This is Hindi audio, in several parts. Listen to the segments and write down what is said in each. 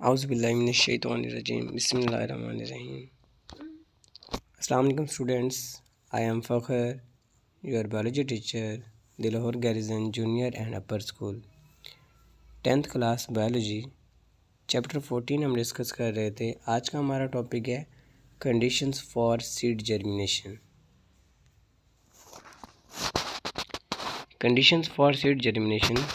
औज़ुबिल्लाहिमिनश्शैतानिर्रजीम बिस्मिल्लाहिर्रहमानिर्रहीम। अस्सलाम वालेकुम students, I am Fakhar, your biology teacher, the Lahore garrison junior and upper school. 10th class biology chapter 14 हम डिस्कस कर रहे थे। आज का हमारा टॉपिक है conditions for seed germination. Conditions for seed germination.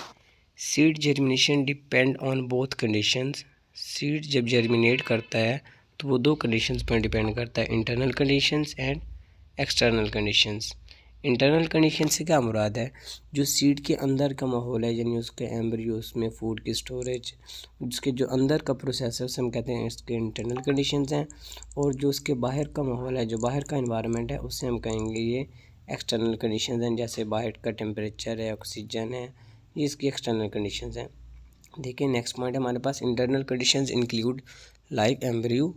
Seed germination depend on both conditions. Seed जब जर्मिनेट करता है तो वो दो कंडीशंस पर डिपेंड करता है, internal conditions and external conditions. Internal condition से क्या मुराद है, जो सीड के अंदर का माहौल है, यानी उसके एम्ब्रियो, उसमें फूड की स्टोरेज, उसके जो अंदर का प्रोसेस है उसे हम कहते हैं इसके इंटरनल कंडीशंस हैं। और जो उसके बाहर का माहौल है, जो बाहर का इन्वायरमेंट है, उससे हम कहेंगे ये एक्सटर्नल कंडीशंस हैं। जैसे बाहर का टेम्परेचर है, ऑक्सीजन है, ये इसकी एक्सटर्नल कंडीशंस हैं। देखिए नेक्स्ट पॉइंट हमारे पास internal conditions include live embryo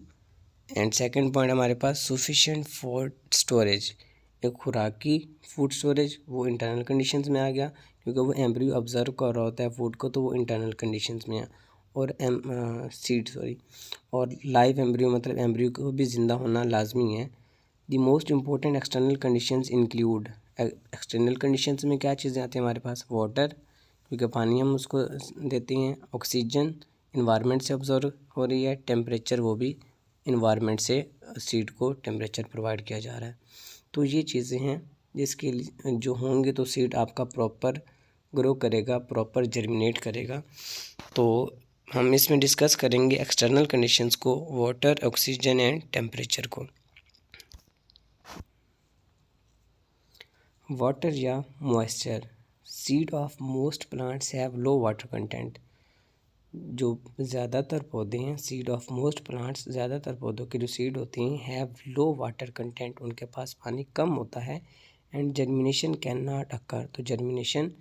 and second point हमारे पास सफिशिएंट फूड स्टोरेज। एक खुराकी फूड स्टोरेज वो इंटरनल कंडीशंस में आ गया, क्योंकि वो एम्ब्रियो ऑब्जर्व कर रहा होता है फूड को, तो वो इंटरनल कंडीशंस में है। और और लाइव एम्ब्रियो मतलब एम्ब्रियो को भी ज़िंदा होना लाजमी है। The most important external conditions include, external conditions में क्या चीज़ें आती हैं हमारे पास, वाटर, क्योंकि पानी हम उसको देते हैं, ऑक्सीजन इन्वायरमेंट से ऑब्जर्व हो रही है, टेम्परेचर वो भी इन्वायरमेंट से सीड को टेम्परेचर प्रोवाइड किया जा रहा है। तो ये चीज़ें हैं जिसके लिए जो होंगे तो सीड आपका प्रॉपर ग्रो करेगा, प्रॉपर जर्मिनेट करेगा। तो हम इसमें डिस्कस करेंगे एक्सटर्नल कंडीशंस को, वाटर, ऑक्सीजन एंड टेम्परेचर को। वाटर या moisture. Seed of most plants have low water content. जो ज़्यादातर पौधे हैं, सीड ऑफ मोस्ट प्लांट्स, ज़्यादातर पौधों की जो सीड होती हैं, हैव लो वाटर कंटेंट, उनके पास पानी कम होता है। And germination can not occur, तो जर्मिनेशन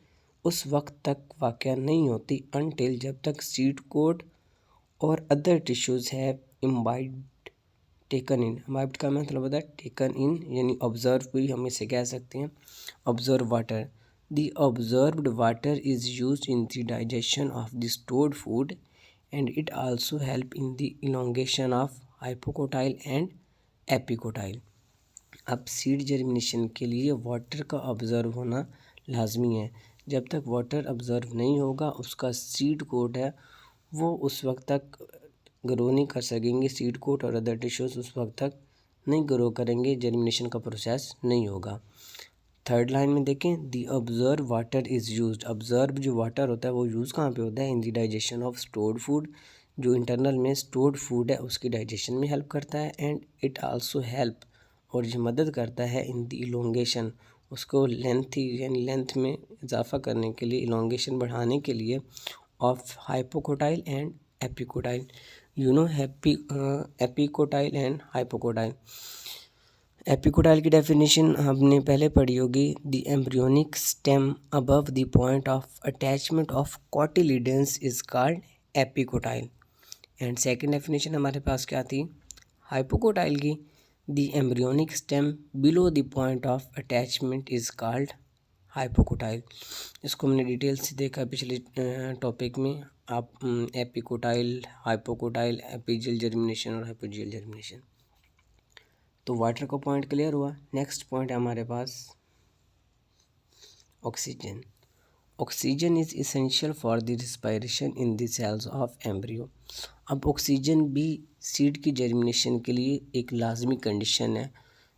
उस वक्त तक वाक़या नहीं होती अनटिल, जब तक सीड कोड और other tissues have imbibed taken in. Imbibed का मतलब होता है टेकन इन, यानी ऑब्जर्व भी हम इसे कह सकते हैं, observe water. The observed water is used in the digestion of the stored food and it also help in the elongation of hypocotyle and epicotyle। अब सीड जर्मिनेशन के लिए वाटर का ऑब्ज़र्व होना लाजमी है। जब तक वाटर ऑब्ज़र्व नहीं होगा, उसका सीड कोट है वो उस वक्त तक ग्रो नहीं कर सकेंगे, सीड कोट और अदर टिश्यूज़ उस वक्त तक नहीं ग्रो करेंगे, जर्मिनेशन का प्रोसेस नहीं होगा। थर्ड लाइन में देखें, the observe water is used. Observe जो वाटर होता है वो यूज़ कहाँ पे होता है, in the digestion of stored food, जो इंटरनल में स्टोर्ड फूड है उसकी डाइजेशन में हेल्प करता है। एंड इट आल्सो हेल्प, और ये मदद करता है इन दी इलोंगेशन, उसको लेंथ यानी लेंथ में इजाफा करने के लिए, इलोंगेशन बढ़ाने के लिए, of hypocotyl and epicotyl. You know epicotyl and hypocotyl. Epicotyl की डेफिनेशन हमने पहले पढ़ी होगी, the embryonic stem above the point of attachment of cotyledons is called epicotyl. And second definition हमारे पास क्या थी हाइपोकोटाइल की, the embryonic stem below the point of attachment is called hypocotyl. इसको हमने डिटेल से देखा पिछले टॉपिक में। आप एपिकोटाइल, हाइपोकोटाइल, एपिजियल जर्मिनेशन और हाइपोजियल जर्मिनेशन। तो वाटर का पॉइंट क्लियर हुआ। नेक्स्ट पॉइंट है हमारे पास oxygen. Oxygen is essential for the respiration in the cells of embryo. अब ऑक्सीजन भी सीड की जर्मिनेशन के लिए एक लाजमी कंडीशन है।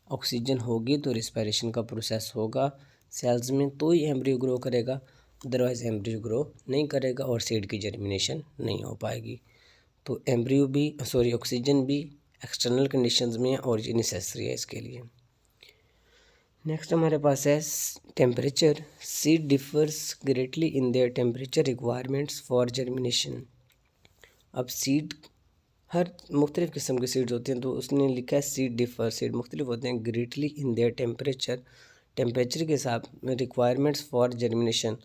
ऑक्सीजन होगी तो रिस्पायरेशन का प्रोसेस होगा सेल्स में, तो ही एम्ब्रियो ग्रो करेगा, अदरवाइज एम्ब्रियो ग्रो नहीं करेगा और सीड की जर्मिनेशन नहीं हो पाएगी। तो एम्ब्रियो भी ऑक्सीजन भी एक्सटर्नल कंडीशंस में है और ये नेसेसरी है इसके लिए। नेक्स्ट हमारे पास है temperature. Seed differs greatly in their temperature requirements for germination. अब सीड हर मुख्तलिफ़ किस्म के सीड्स होते हैं, तो उसने लिखा है सीड डिफर, सीड मुख्तलिफ होते हैं greatly in their temperature, temperature के साथ रिक्वायरमेंट्स फॉर जर्मिनेशन,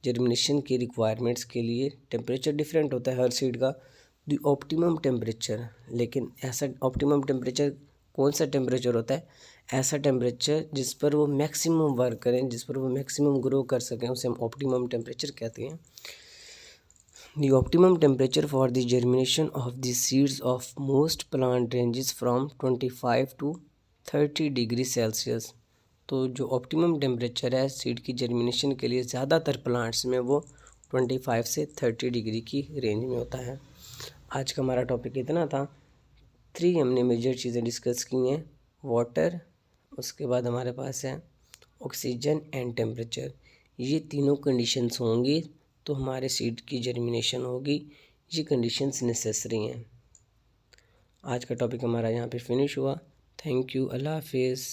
जर्मिनेशन की रिक्वायरमेंट्स के लिए टेम्परेचर डिफरेंट होता है हर सीड का। द ऑप्टिमम टेम्परेचर, लेकिन ऐसा ऑप्टिमम टेम्परेचर कौन सा टेम्परेचर होता है, ऐसा टेम्परेचर जिस पर वो मैक्सिमम वर्क करें, जिस पर वो मैक्सिमम ग्रो कर सकें, उसे हम ऑप्टिमम टेम्परेचर कहते हैं। The optimum temperature for the germination of the seeds of most plant ranges from 25 to 30 degree Celsius. तो जो ऑप्टिमम टेम्परेचर है सीड की जर्मिनेशन के लिए ज़्यादातर प्लांट्स में वो 25 से 30 डिग्री की रेंज में होता है। आज का हमारा टॉपिक इतना था। 3 हमने मेजर चीज़ें डिस्कस की हैं, वाटर, उसके बाद हमारे पास है ऑक्सीजन एंड टेम्परेचर। ये तीनों कंडीशंस होंगी तो हमारे सीड की जर्मिनेशन होगी। ये कंडीशंस नेसेसरी हैं। आज का टॉपिक हमारा यहाँ पे फिनिश हुआ। थैंक यू, अल्लाह हाफिज़।